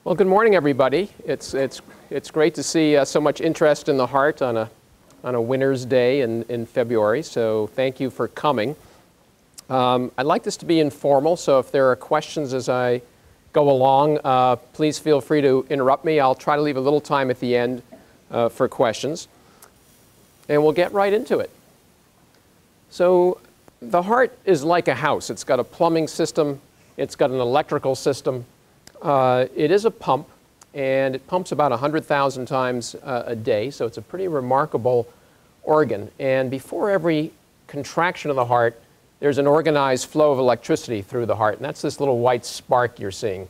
Well, good morning, everybody. It's great to see so much interest in the heart on a winter's day in February, so thank you for coming. I'd like this to be informal, so if there are questions as I go along, please feel free to interrupt me. I'll try to leave a little time at the end for questions, and we'll get right into it. So the heart is like a house. It's got a plumbing system. It's got an electrical system. It is a pump, and it pumps about 100,000 times a day, so it's a pretty remarkable organ. And before every contraction of the heart, there's an organized flow of electricity through the heart, and that's this little white spark you're seeing.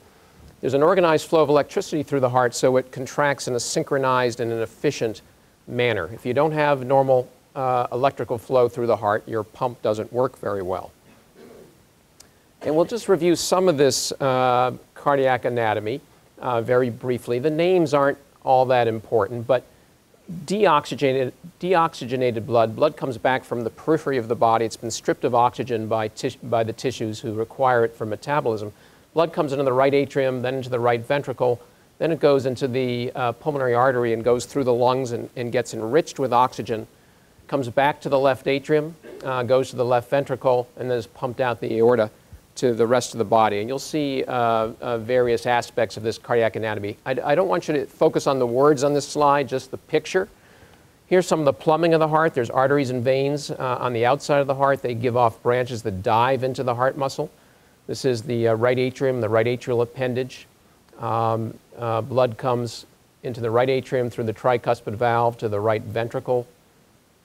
There's an organized flow of electricity through the heart, so it contracts in a synchronized and an efficient manner. If you don't have normal electrical flow through the heart, your pump doesn't work very well. And we'll just review some of this cardiac anatomy very briefly. The names aren't all that important, but deoxygenated blood comes back from the periphery of the body. It's been stripped of oxygen by the tissues who require it for metabolism. Blood comes into the right atrium, then into the right ventricle, then it goes into the pulmonary artery and goes through the lungs and gets enriched with oxygen, comes back to the left atrium, goes to the left ventricle, and then is pumped out the aorta to the rest of the body. And you'll see various aspects of this cardiac anatomy. I don't want you to focus on the words on this slide, just the picture. Here's some of the plumbing of the heart. There's arteries and veins on the outside of the heart. They give off branches that dive into the heart muscle. This is the right atrium, the right atrial appendage. Blood comes into the right atrium through the tricuspid valve to the right ventricle,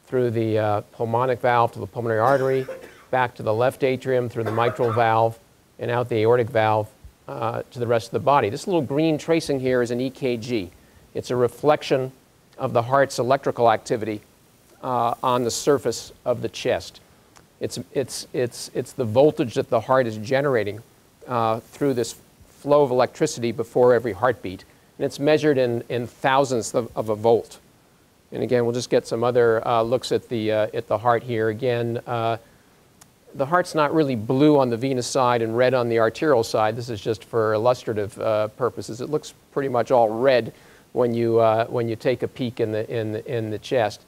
through the pulmonic valve to the pulmonary artery, back to the left atrium through the mitral valve, and out the aortic valve to the rest of the body. This little green tracing here is an EKG. It's a reflection of the heart's electrical activity on the surface of the chest. It's the voltage that the heart is generating through this flow of electricity before every heartbeat. And it's measured in thousandths of a volt. And again, we'll just get some other looks at the heart here. Again, the heart's not really blue on the venous side and red on the arterial side. This is just for illustrative purposes. It looks pretty much all red when you take a peek in the chest.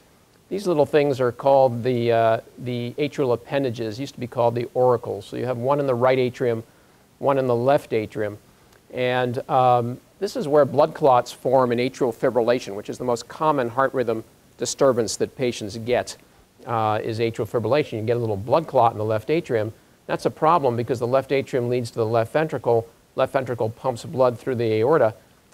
These little things are called the atrial appendages. Used to be called the auricles. So you have one in the right atrium, one in the left atrium, and this is where blood clots form in atrial fibrillation, which is the most common heart rhythm disturbance that patients get. Is atrial fibrillation. You get a little blood clot in the left atrium. That's a problem because the left atrium leads to the left ventricle. Left ventricle pumps blood through the aorta,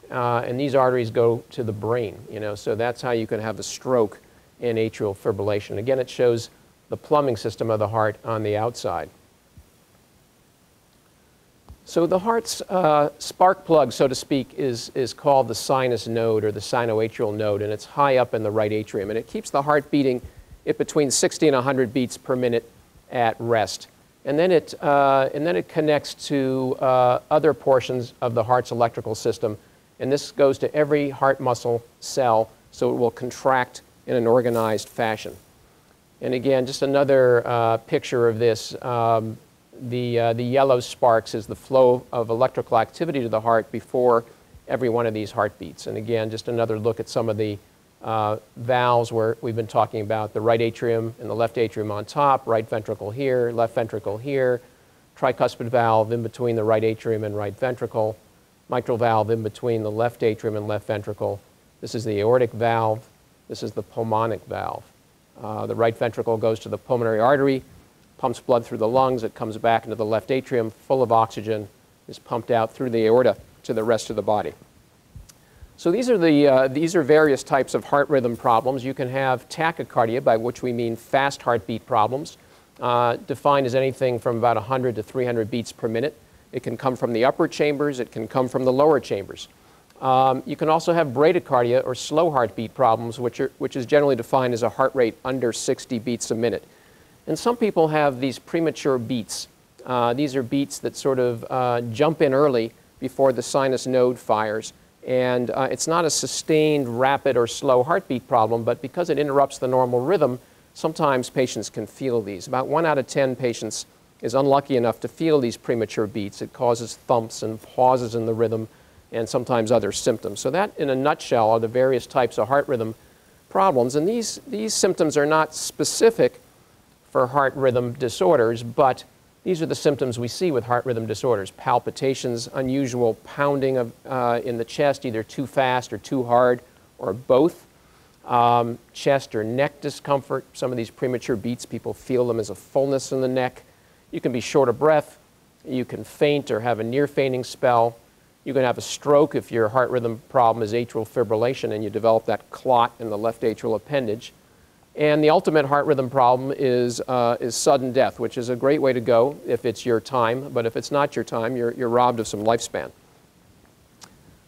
and these arteries go to the brain. So that's how you can have a stroke in atrial fibrillation. Again, it shows the plumbing system of the heart on the outside. So the heart's spark plug, so to speak, is called the sinus node or the sinoatrial node, and it's high up in the right atrium, and it keeps the heart beating at between 60 and 100 beats per minute at rest. And then it connects to other portions of the heart's electrical system, and this goes to every heart muscle cell, so it will contract in an organized fashion. And again, just another picture of this. The yellow sparks is the flow of electrical activity to the heart before every one of these heartbeats. And again, just another look at some of the valves where we've been talking about the right atrium and the left atrium on top, right ventricle here, left ventricle here, tricuspid valve in between the right atrium and right ventricle, mitral valve in between the left atrium and left ventricle. This is the aortic valve. This is the pulmonic valve. The right ventricle goes to the pulmonary artery, pumps blood through the lungs. It comes back into the left atrium full of oxygen, is pumped out through the aorta to the rest of the body. So these are various types of heart rhythm problems. You can have tachycardia, by which we mean fast heartbeat problems, defined as anything from about 100 to 300 beats per minute. It can come from the upper chambers. It can come from the lower chambers. You can also have bradycardia, or slow heartbeat problems, which is generally defined as a heart rate under 60 beats a minute. And some people have these premature beats. These are beats that sort of jump in early before the sinus node fires. And it's not a sustained, rapid, or slow heartbeat problem, but because it interrupts the normal rhythm, sometimes patients can feel these. About 1 out of 10 patients is unlucky enough to feel these premature beats. It causes thumps and pauses in the rhythm, and sometimes other symptoms. So that, in a nutshell, are the various types of heart rhythm problems. And these symptoms are not specific for heart rhythm disorders, but these are the symptoms we see with heart rhythm disorders: palpitations, unusual pounding in the chest, either too fast or too hard, or both. Chest or neck discomfort. Some of these premature beats, people feel them as a fullness in the neck. You can be short of breath. You can faint or have a near fainting spell. You can have a stroke if your heart rhythm problem is atrial fibrillation and you develop that clot in the left atrial appendage. And the ultimate heart rhythm problem is sudden death, which is a great way to go if it's your time, but if it's not your time, you're robbed of some lifespan.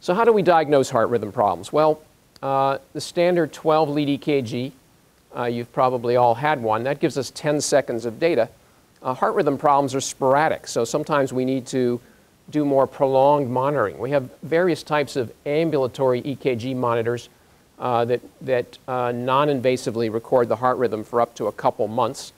So how do we diagnose heart rhythm problems? Well, the standard 12-lead EKG, you've probably all had one. That gives us 10 seconds of data. Heart rhythm problems are sporadic, so sometimes we need to do more prolonged monitoring. We have various types of ambulatory EKG monitors that non-invasively record the heart rhythm for up to a couple months.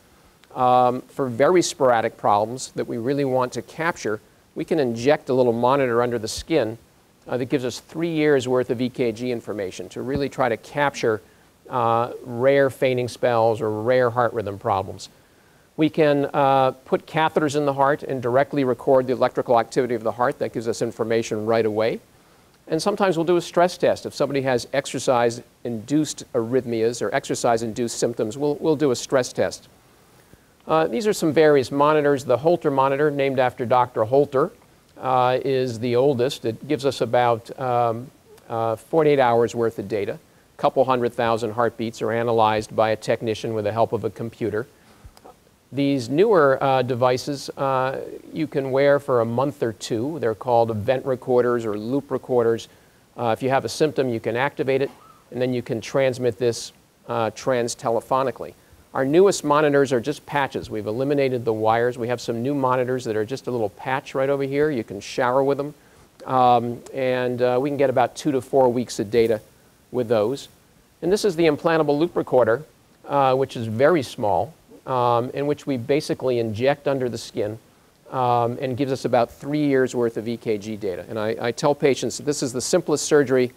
For very sporadic problems that we really want to capture, we can inject a little monitor under the skin that gives us 3 years worth of EKG information to really try to capture rare fainting spells or rare heart rhythm problems. We can put catheters in the heart and directly record the electrical activity of the heart. That gives us information right away. And sometimes we'll do a stress test. If somebody has exercise-induced arrhythmias or exercise-induced symptoms, we'll do a stress test. These are some various monitors. The Holter monitor, named after Dr. Holter, is the oldest. It gives us about 48 hours worth of data. A couple 100,000 heartbeats are analyzed by a technician with the help of a computer. These newer devices you can wear for a month or two. They're called event recorders or loop recorders. If you have a symptom, you can activate it, and then you can transmit this trans-telephonically. Our newest monitors are just patches. We've eliminated the wires. We have some new monitors that are just a little patch right over here. You can shower with them, and we can get about 2 to 4 weeks of data with those. And this is the implantable loop recorder, which is very small, in which we basically inject under the skin and gives us about 3 years worth of EKG data. And I tell patients that this is the simplest surgery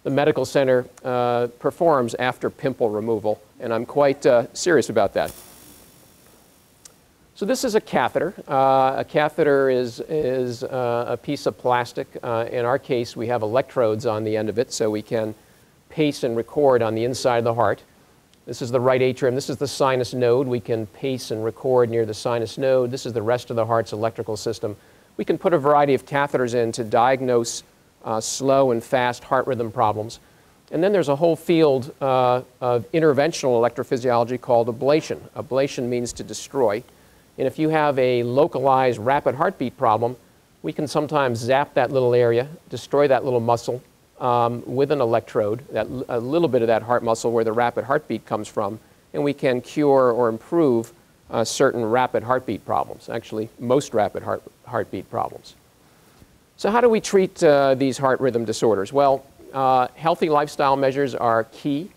the medical center performs after pimple removal, and I'm quite serious about that. So this is a catheter. A catheter is a piece of plastic. In our case, we have electrodes on the end of it, so we can pace and record on the inside of the heart. This is the right atrium. This is the sinus node. We can pace and record near the sinus node. This is the rest of the heart's electrical system. We can put a variety of catheters in to diagnose slow and fast heart rhythm problems. And then there's a whole field of interventional electrophysiology called ablation. Ablation means to destroy. And if you have a localized rapid heartbeat problem, we can sometimes zap that little area, destroy that little muscle, with an electrode, a little bit of that heart muscle where the rapid heartbeat comes from, and we can cure or improve certain rapid heartbeat problems, actually most rapid heartbeat problems. So how do we treat these heart rhythm disorders? Well, healthy lifestyle measures are key,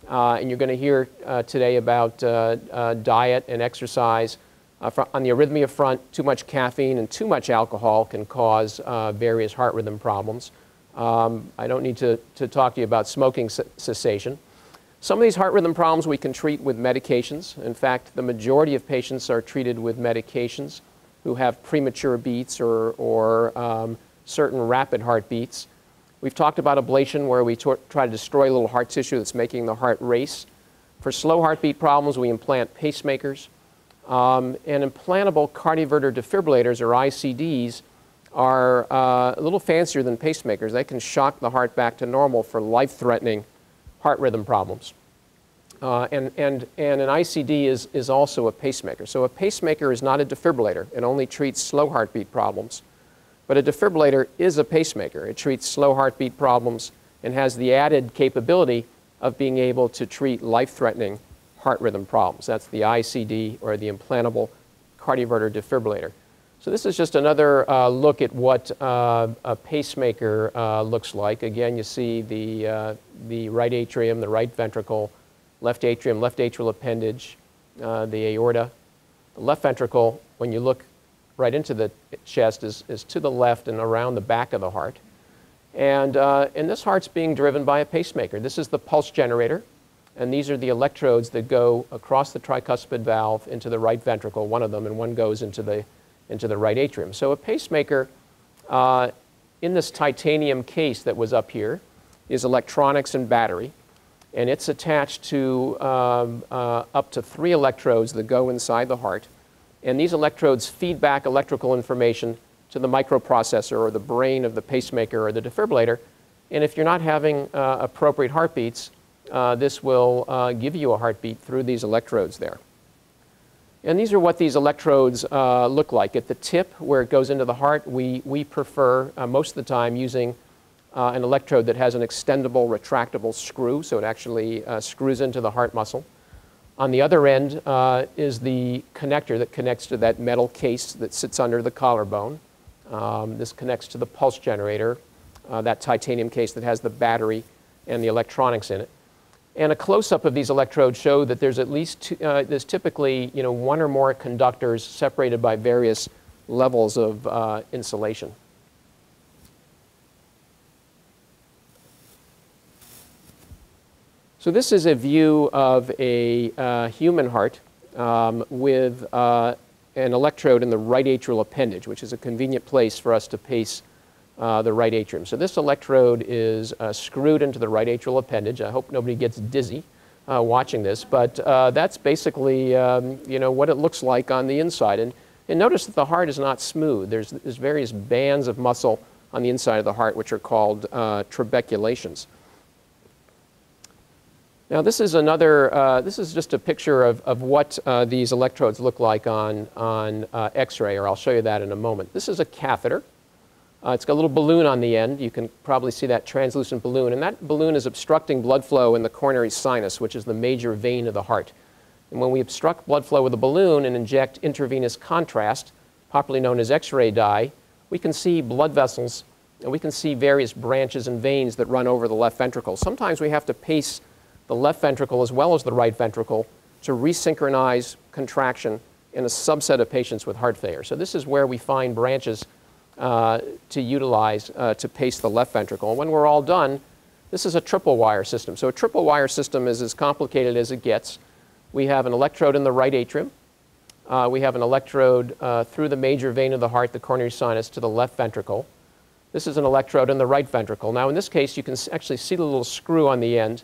and you're going to hear today about diet and exercise. On the arrhythmia front, too much caffeine and too much alcohol can cause various heart rhythm problems. I don't need to talk to you about smoking cessation. Some of these heart rhythm problems we can treat with medications. In fact, the majority of patients are treated with medications who have premature beats or certain rapid heartbeats. We've talked about ablation, where we try to destroy little heart tissue that's making the heart race. For slow heartbeat problems, we implant pacemakers. And implantable cardioverter defibrillators, or ICDs, are a little fancier than pacemakers. They can shock the heart back to normal for life-threatening heart rhythm problems. And an ICD is also a pacemaker. So a pacemaker is not a defibrillator. It only treats slow heartbeat problems. But a defibrillator is a pacemaker. It treats slow heartbeat problems and has the added capability of being able to treat life-threatening heart rhythm problems. That's the ICD, or the implantable cardioverter defibrillator. So this is just another look at what a pacemaker looks like. Again, you see the right atrium, the right ventricle, left atrium, left atrial appendage, the aorta. The left ventricle, when you look right into the chest, is to the left and around the back of the heart. And this heart's being driven by a pacemaker. This is the pulse generator, and these are the electrodes that go across the tricuspid valve into the right ventricle, one of them, and one goes into the right atrium. So a pacemaker in this titanium case that was up here is electronics and battery, and it's attached to up to 3 electrodes that go inside the heart. And these electrodes feed back electrical information to the microprocessor or the brain of the pacemaker or the defibrillator. And if you're not having appropriate heartbeats, this will give you a heartbeat through these electrodes there. And these are what these electrodes look like. At the tip where it goes into the heart, we prefer most of the time using an electrode that has an extendable, retractable screw, so it actually screws into the heart muscle. On the other end is the connector that connects to that metal case that sits under the collarbone. This connects to the pulse generator, that titanium case that has the battery and the electronics in it. And a close-up of these electrodes show that there's at least there's typically 1 or more conductors separated by various levels of insulation. So this is a view of a human heart with an electrode in the right atrial appendage, which is a convenient place for us to pace the right atrium. So this electrode is screwed into the right atrial appendage. I hope nobody gets dizzy watching this, but that's basically what it looks like on the inside. And notice that the heart is not smooth. There's various bands of muscle on the inside of the heart, which are called trabeculations. Now this is this is just a picture of what these electrodes look like on X-ray, or I'll show you that in a moment. This is a catheter. It's got a little balloon on the end. You can probably see that translucent balloon, and that balloon is obstructing blood flow in the coronary sinus, which is the major vein of the heart. And when we obstruct blood flow with a balloon and inject intravenous contrast, popularly known as X-ray dye, we can see blood vessels, and we can see various branches and veins that run over the left ventricle. Sometimes we have to pace the left ventricle as well as the right ventricle to resynchronize contraction in a subset of patients with heart failure. So this is where we find branches to utilize to pace the left ventricle. And when we're all done, this is a triple wire system. So a triple wire system is as complicated as it gets. We have an electrode in the right atrium. We have an electrode through the major vein of the heart, the coronary sinus, to the left ventricle. This is an electrode in the right ventricle. Now in this case, you can actually see the little screw on the end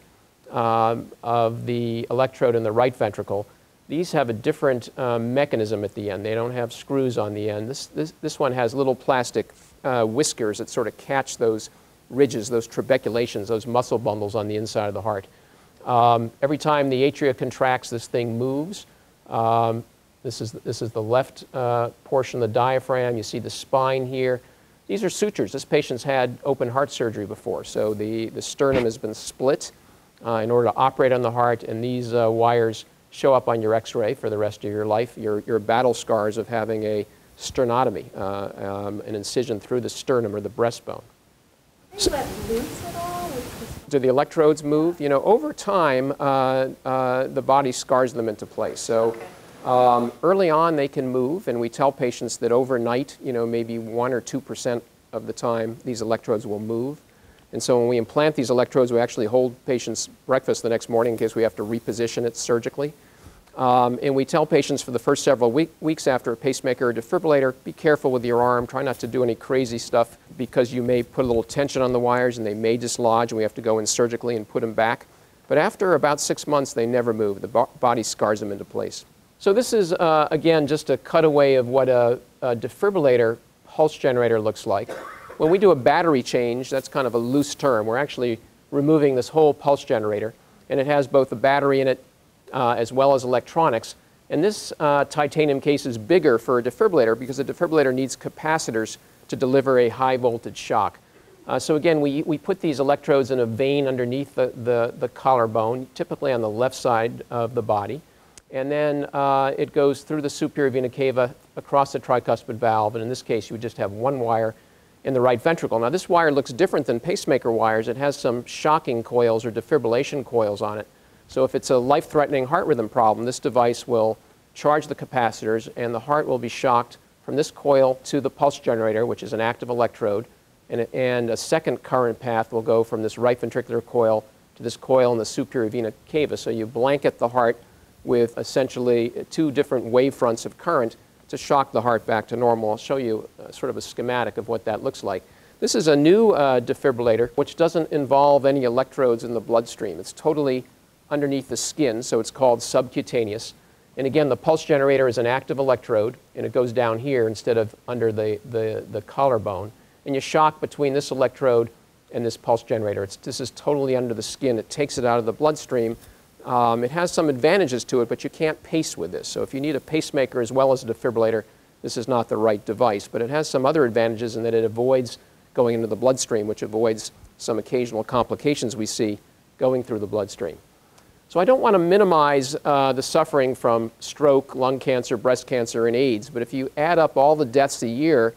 of the electrode in the right ventricle. These have a different mechanism at the end. They don't have screws on the end. This one has little plastic whiskers that sort of catch those ridges, those trabeculations, those muscle bundles on the inside of the heart. Every time the atria contracts, this thing moves. This is the left portion of the diaphragm. You see the spine here. These are sutures. This patient's had open heart surgery before, so the sternum has been split in order to operate on the heart, and these wires show up on your X-ray for the rest of your life. Your battle scars of having a sternotomy, an incision through the sternum or the breastbone. Do they let loose at all? Do the electrodes move? Over time, the body scars them into place. So early on, they can move, and we tell patients that overnight, maybe 1 or 2% of the time, these electrodes will move. And so when we implant these electrodes, we actually hold patients breakfast the next morning in case we have to reposition it surgically. And we tell patients for the first several weeks after a pacemaker or defibrillator, be careful with your arm. Try not to do any crazy stuff because you may put a little tension on the wires and they may dislodge and we have to go in surgically and put them back. But after about 6 months, they never move. The body scars them into place. So this is, again, just a cutaway of what a defibrillator pulse generator looks like. When we do a battery change, that's kind of a loose term. We're actually removing this whole pulse generator, and it has both a battery in it as well as electronics. And this titanium case is bigger for a defibrillator because a defibrillator needs capacitors to deliver a high voltage shock. So again, we put these electrodes in a vein underneath the collarbone, typically on the left side of the body. And then it goes through the superior vena cava across the tricuspid valve. And in this case, you would just have one wire in the right ventricle. Now this wire looks different than pacemaker wires. It has some shocking coils or defibrillation coils on it. So if it's a life-threatening heart rhythm problem, this device will charge the capacitors and the heart will be shocked from this coil to the pulse generator, which is an active electrode, and a second current path will go from this right ventricular coil to this coil in the superior vena cava. So you blanket the heart with essentially two different wavefronts of current to shock the heart back to normal. I'll show you sort of a schematic of what that looks like. This is a new defibrillator which doesn't involve any electrodes in the bloodstream. It's totally underneath the skin, so it's called subcutaneous. And again, the pulse generator is an active electrode, and it goes down here instead of under the collarbone. And you shock between this electrode and this pulse generator. This is totally under the skin. It takes it out of the bloodstream. It has some advantages to it, but you can't pace with this. So if you need a pacemaker as well as a defibrillator, this is not the right device. But it has some other advantages in that it avoids going into the bloodstream, which avoids some occasional complications we see going through the bloodstream. So I don't want to minimize the suffering from stroke, lung cancer, breast cancer, and AIDS, but if you add up all the deaths a year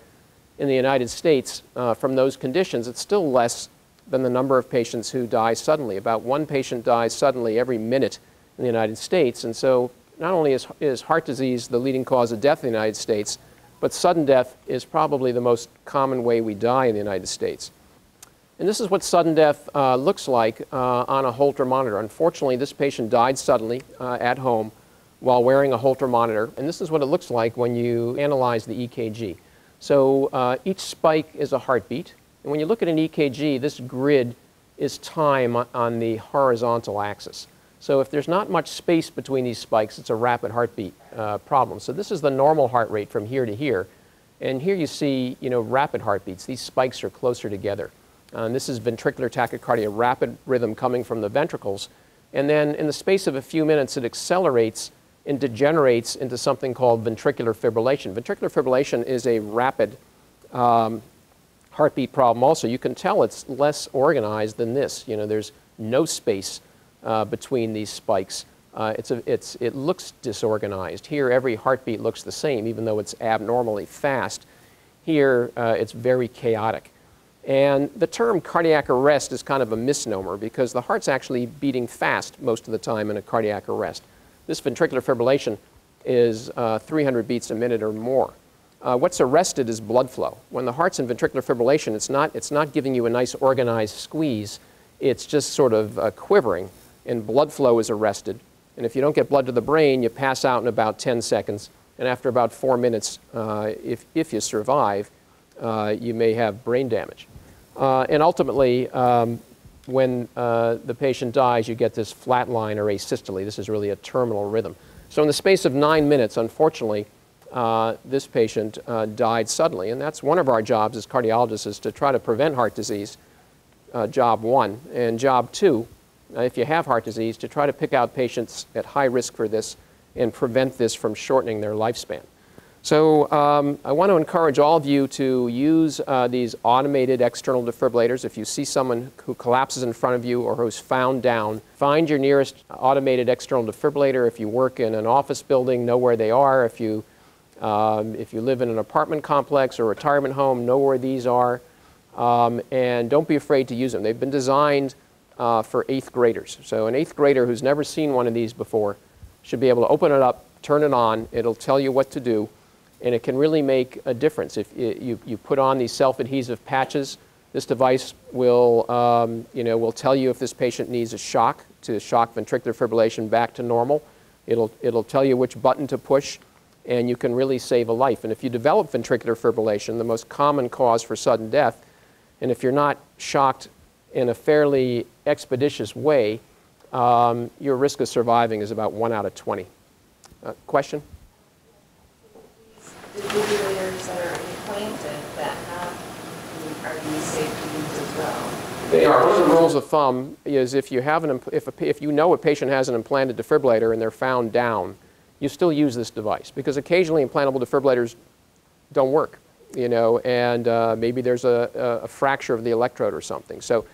in the United States from those conditions, it's still less than the number of patients who die suddenly. About one patient dies suddenly every minute in the United States, and so not only is heart disease the leading cause of death in the United States, but sudden death is probably the most common way we die in the United States. And this is what sudden death looks like on a Holter monitor. Unfortunately, this patient died suddenly at home while wearing a Holter monitor, and this is what it looks like when you analyze the EKG. So each spike is a heartbeat, and when you look at an EKG, this grid is time on the horizontal axis. So if there's not much space between these spikes, it's a rapid heartbeat problem. So this is the normal heart rate from here to here, and here you see, rapid heartbeats. These spikes are closer together. And this is ventricular tachycardia, a rapid rhythm coming from the ventricles. And then in the space of a few minutes, it accelerates and degenerates into something called ventricular fibrillation. Ventricular fibrillation is a rapid heartbeat problem also. You can tell it's less organized than this. There's no space between these spikes. It looks disorganized. Here, every heartbeat looks the same, even though it's abnormally fast. Here, it's very chaotic. And the term cardiac arrest is kind of a misnomer because the heart's actually beating fast most of the time in a cardiac arrest. This ventricular fibrillation is 300 beats a minute or more. What's arrested is blood flow. When the heart's in ventricular fibrillation, it's not giving you a nice organized squeeze. It's just sort of quivering, and blood flow is arrested. And if you don't get blood to the brain, you pass out in about 10 seconds. And after about 4 minutes, if you survive, you may have brain damage. And ultimately, when the patient dies, you get this flat line or asystole. This is really a terminal rhythm. So in the space of 9 minutes, unfortunately, this patient died suddenly. And that's one of our jobs as cardiologists, is to try to prevent heart disease, job one. And job two, if you have heart disease, to try to pick out patients at high risk for this and prevent this from shortening their lifespan. So I want to encourage all of you to use these automated external defibrillators. If you see someone who collapses in front of you or who's found down, find your nearest automated external defibrillator. If you work in an office building, know where they are. If you live in an apartment complex or retirement home, know where these are. And don't be afraid to use them. They've been designed for 8th graders. So an 8th grader who's never seen one of these before should be able to open it up, turn it on. It'll tell you what to do. And it can really make a difference. If you put on these self-adhesive patches, this device will tell you if this patient needs a shock to shock ventricular fibrillation back to normal. It'll tell you which button to push, and you can really save a life. And if you develop ventricular fibrillation, the most common cause for sudden death, and if you're not shocked in a fairly expeditious way, your risk of surviving is about 1 out of 20. Question? Defibrillators that are implanted that are these safe to use as well? They are. One of the rules of thumb is if you have if you know a patient has an implanted defibrillator and they're found down, you still use this device, because occasionally implantable defibrillators don't work, and maybe there's a fracture of the electrode or something. So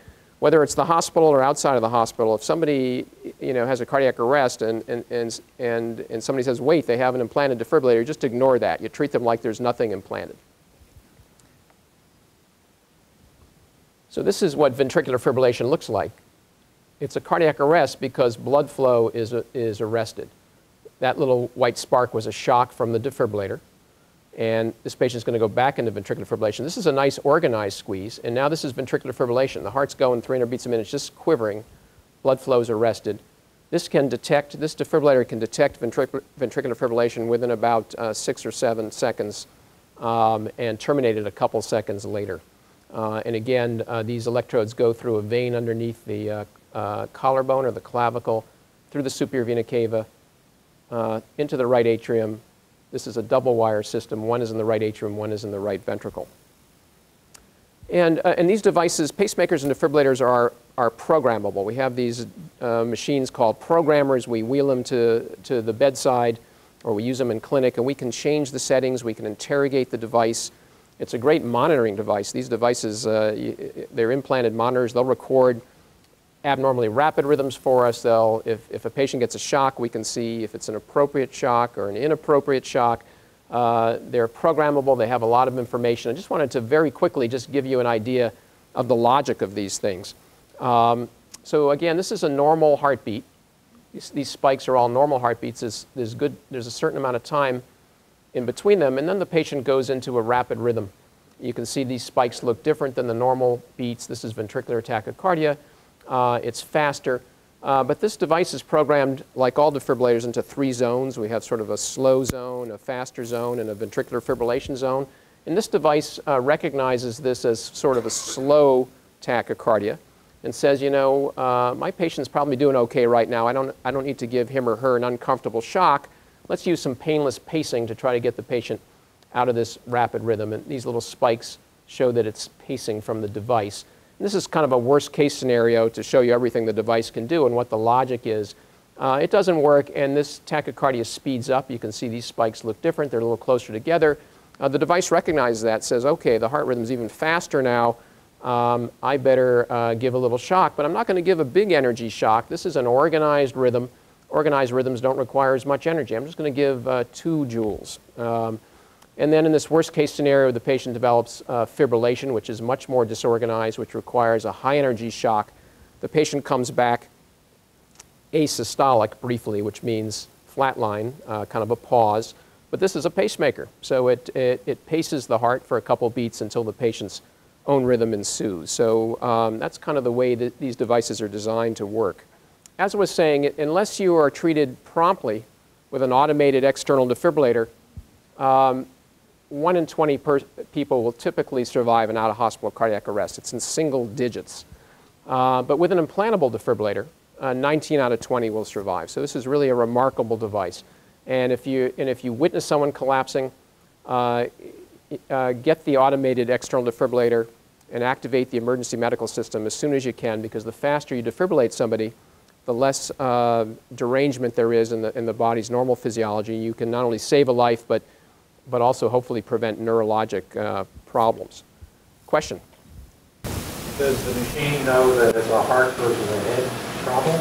whether it's the hospital or outside of the hospital, if somebody has a cardiac arrest and somebody says, wait, they have an implanted defibrillator, just ignore that. You treat them like there's nothing implanted. So this is what ventricular fibrillation looks like. It's a cardiac arrest because blood flow is arrested. That little white spark was a shock from the defibrillator. And this patient is going to go back into ventricular fibrillation. This is a nice organized squeeze, and now this is ventricular fibrillation. The heart's going 300 beats a minute, just quivering. Blood flow is arrested. This defibrillator can detect ventricular fibrillation within about 6 or 7 seconds and terminate it a couple seconds later. And again, these electrodes go through a vein underneath the collarbone or the clavicle, through the superior vena cava, into the right atrium. This is a double wire system. One is in the right atrium, one is in the right ventricle. And these devices, pacemakers and defibrillators, are programmable. We have these machines called programmers. We wheel them to the bedside, or we use them in clinic, and we can change the settings. We can interrogate the device. It's a great monitoring device. These devices, they're implanted monitors. They'll record abnormally rapid rhythms for us. If a patient gets a shock, we can see if it's an appropriate shock or an inappropriate shock. They're programmable. They have a lot of information. I just wanted to very quickly just give you an idea of the logic of these things. So again, this is a normal heartbeat. These spikes are all normal heartbeats. There's a certain amount of time in between them, and then the patient goes into a rapid rhythm. You can see these spikes look different than the normal beats. This is ventricular tachycardia. It's faster, but this device is programmed, like all defibrillators, into 3 zones. We have sort of a slow zone, a faster zone, and a ventricular fibrillation zone. And this device recognizes this as sort of a slow tachycardia and says, you know, my patient's probably doing okay right now. I don't need to give him or her an uncomfortable shock. Let's use some painless pacing to try to get the patient out of this rapid rhythm. And these little spikes show that it's pacing from the device. And this is kind of a worst case scenario to show you everything the device can do and what the logic is. It doesn't work, and this tachycardia speeds up. You can see these spikes look different. They're a little closer together. The device recognizes that, says, okay, the heart rhythm's even faster now. I better give a little shock, but I'm not going to give a big energy shock. This is an organized rhythm. Organized rhythms don't require as much energy. I'm just going to give 2 joules. And then in this worst case scenario, the patient develops fibrillation, which is much more disorganized, which requires a high energy shock. The patient comes back asystolic briefly, which means flatline, kind of a pause. But this is a pacemaker, so it paces the heart for a couple beats until the patient's own rhythm ensues. So that's kind of the way that these devices are designed to work. As I was saying, unless you are treated promptly with an automated external defibrillator, 1 in 20 people will typically survive an out-of-hospital cardiac arrest. It's in single digits. But with an implantable defibrillator, 19 out of 20 will survive. So this is really a remarkable device. And if you witness someone collapsing, get the automated external defibrillator and activate the emergency medical system as soon as you can, because the faster you defibrillate somebody, the less derangement there is in the body's normal physiology. You can not only save a life, but also hopefully prevent neurologic problems. Question? Does the machine know that it's a heart versus a head problem?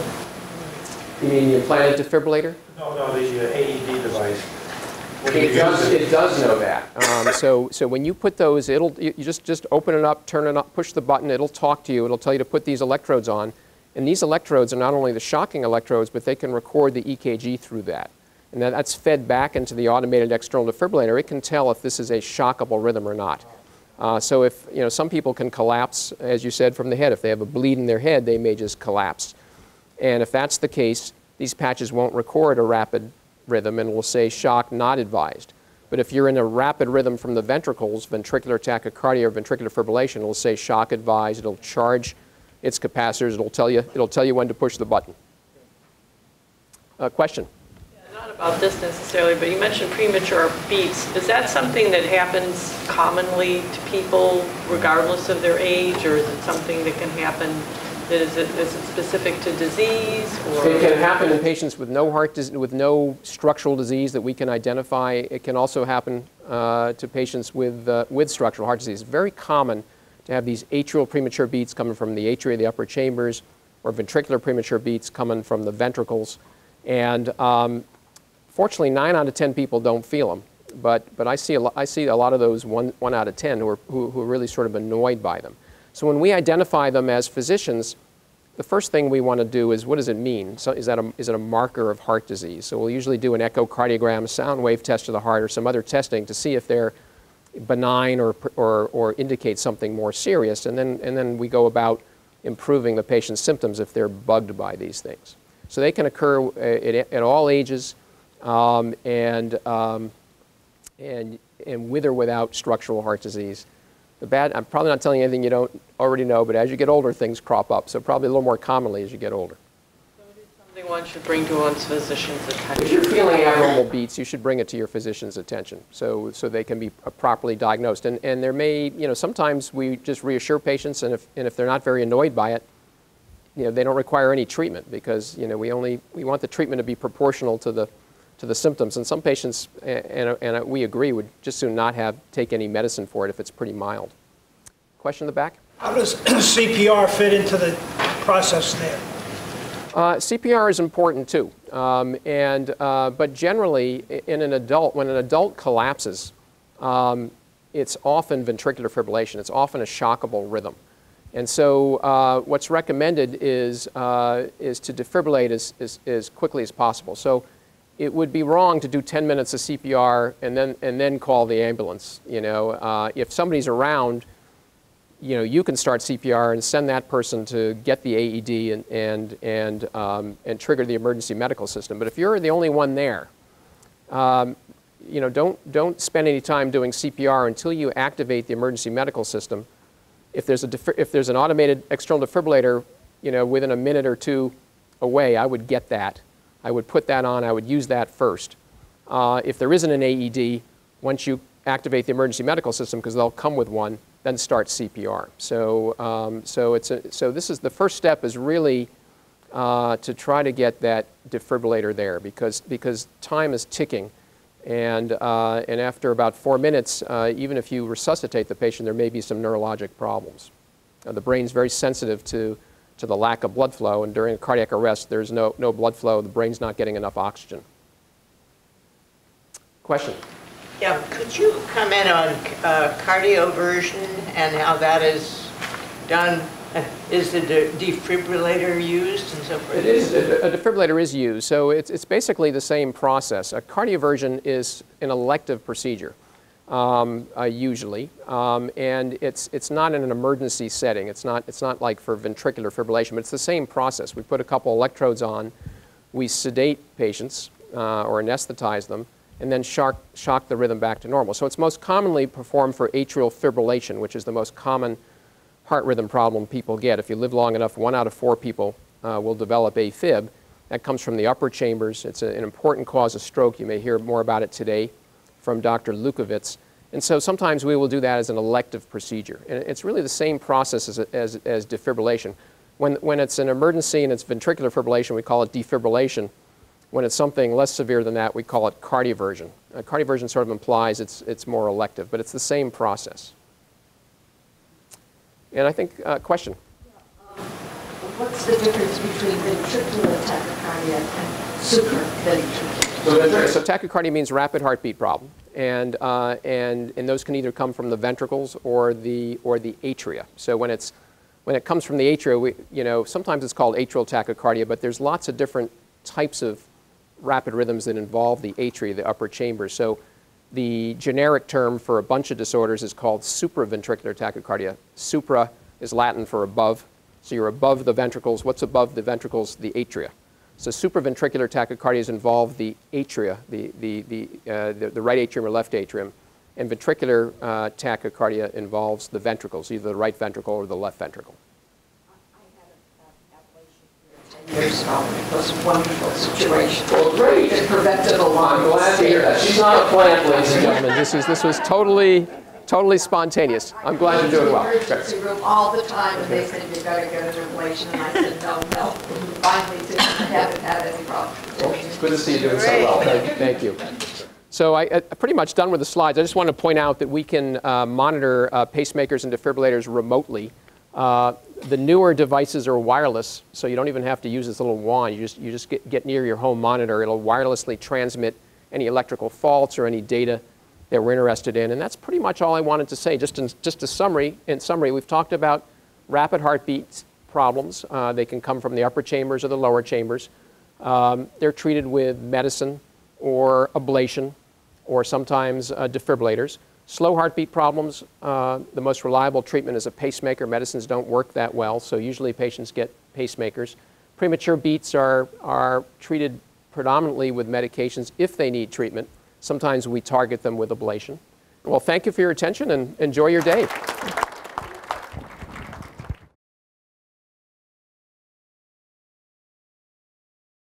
You mean the implanted defibrillator? No, the AED device. It does know that. So when you put those, you just open it up, turn it up, push the button, it'll talk to you, it'll tell you to put these electrodes on. And these electrodes are not only the shocking electrodes, but they can record the EKG through that. And that's fed back into the automated external defibrillator. It can tell if this is a shockable rhythm or not. So if, some people can collapse, as you said, from the head. If they have a bleed in their head, they may just collapse. And if that's the case, these patches won't record a rapid rhythm and will say shock not advised. But if you're in a rapid rhythm from the ventricles, ventricular tachycardia or ventricular fibrillation, it'll say shock advised. It'll charge its capacitors. It'll tell you when to push the button. Question? Not about this necessarily, but you mentioned premature beats. Is that something that happens commonly to people regardless of their age, or is it something that can happen? Is it specific to disease? Or? It can happen in patients with no with no structural disease that we can identify. It can also happen to patients with structural heart disease. It's very common to have these atrial premature beats coming from the atria of the upper chambers, or ventricular premature beats coming from the ventricles. And fortunately, 9 out of 10 people don't feel them, but I see a lot of those 1 out of 10 who are really sort of annoyed by them. So when we identify them as physicians, the first thing we want to do is, what does it mean? So is it a marker of heart disease? So we'll usually do an echocardiogram, a sound wave test of the heart, or some other testing to see if they're benign or indicate something more serious. And then we go about improving the patient's symptoms if they're bugged by these things. So they can occur at all ages and with or without structural heart disease. I'm probably not telling you anything you don't already know, but as you get older, things crop up. So probably a little more commonly as you get older. So it is something one should bring to one's physician's attention. If you're feeling abnormal beats, you should bring it to your physician's attention so they can be properly diagnosed. And there may, sometimes we just reassure patients, and if they're not very annoyed by it, they don't require any treatment because, we want the treatment to be proportional to the symptoms. And some patients, and we agree, would just soon not take any medicine for it if it's pretty mild. Question in the back? How does CPR fit into the process there? CPR is important too, but generally, when an adult collapses, it's often ventricular fibrillation. It's often a shockable rhythm, and so what's recommended is to defibrillate as quickly as possible. So it would be wrong to do 10 minutes of CPR and then call the ambulance. If somebody's around, you can start CPR and send that person to get the AED and trigger the emergency medical system. But if you're the only one there, don't spend any time doing CPR until you activate the emergency medical system. If there's an automated external defibrillator, within a minute or two away, I would get that. I would put that on. I would use that first. If there isn't an AED, once you activate the emergency medical system, because they'll come with one, then start CPR. So this is the first step is really to try to get that defibrillator there because time is ticking, and after about 4 minutes, even if you resuscitate the patient, there may be some neurologic problems. The brain's very sensitive to the lack of blood flow, and during a cardiac arrest, there's no blood flow. The brain's not getting enough oxygen. Question? Yeah, could you comment on cardioversion and how that is done? Is the defibrillator used and so forth? It is. A defibrillator is used, so it's basically the same process. A cardioversion is an elective procedure. Usually, and it's not in an emergency setting. It's not like for ventricular fibrillation, but it's the same process. We put a couple electrodes on, we sedate patients or anesthetize them, and then shock the rhythm back to normal. So it's most commonly performed for atrial fibrillation, which is the most common heart rhythm problem people get. If you live long enough, 1 out of 4 people will develop AFib. That comes from the upper chambers. It's an important cause of stroke. You may hear more about it today from Dr. Lukowitz. And so sometimes we will do that as an elective procedure. And it's really the same process as defibrillation. When it's an emergency and it's ventricular fibrillation, we call it defibrillation. When it's something less severe than that, we call it cardioversion. Cardioversion sort of implies it's more elective, but it's the same process. And I think, question? What's the difference between ventricular tachycardia and supraventricular? So tachycardia means rapid heartbeat problem, and those can either come from the ventricles or the atria. So when it comes from the atria, sometimes it's called atrial tachycardia, but there's lots of different types of rapid rhythms that involve the atria, the upper chambers. So the generic term for a bunch of disorders is called supraventricular tachycardia. Supra is Latin for above, so you're above the ventricles. What's above the ventricles? The atria. So supraventricular tachycardias involve the atria, the right atrium or left atrium, and ventricular tachycardia involves the ventricles, either the right ventricle or the left ventricle. I had an ablation here 10 years ago, and it was a wonderful situation. Well, great. It prevented a lot. I'm glad to hear that. She's not a plant, ladies and gentlemen. This was totally spontaneous. I'm glad you're doing well. I was in the emergency room all the time, and they said, you've got to get an ablation, and I said, no. Finally, I haven't had any problems. Well, it's good to see you doing so well. Thank you. So I'm pretty much done with the slides. I just want to point out that we can monitor pacemakers and defibrillators remotely. The newer devices are wireless, so you don't even have to use this little wand. You just get near your home monitor. It'll wirelessly transmit any electrical faults or any data that we're interested in. And that's pretty much all I wanted to say. Just a summary. In summary, we've talked about rapid heartbeats, problems. They can come from the upper chambers or the lower chambers. They're treated with medicine or ablation or sometimes defibrillators. Slow heartbeat problems, the most reliable treatment is a pacemaker. Medicines don't work that well, so usually patients get pacemakers. Premature beats are treated predominantly with medications if they need treatment. Sometimes we target them with ablation. Well, thank you for your attention and enjoy your day.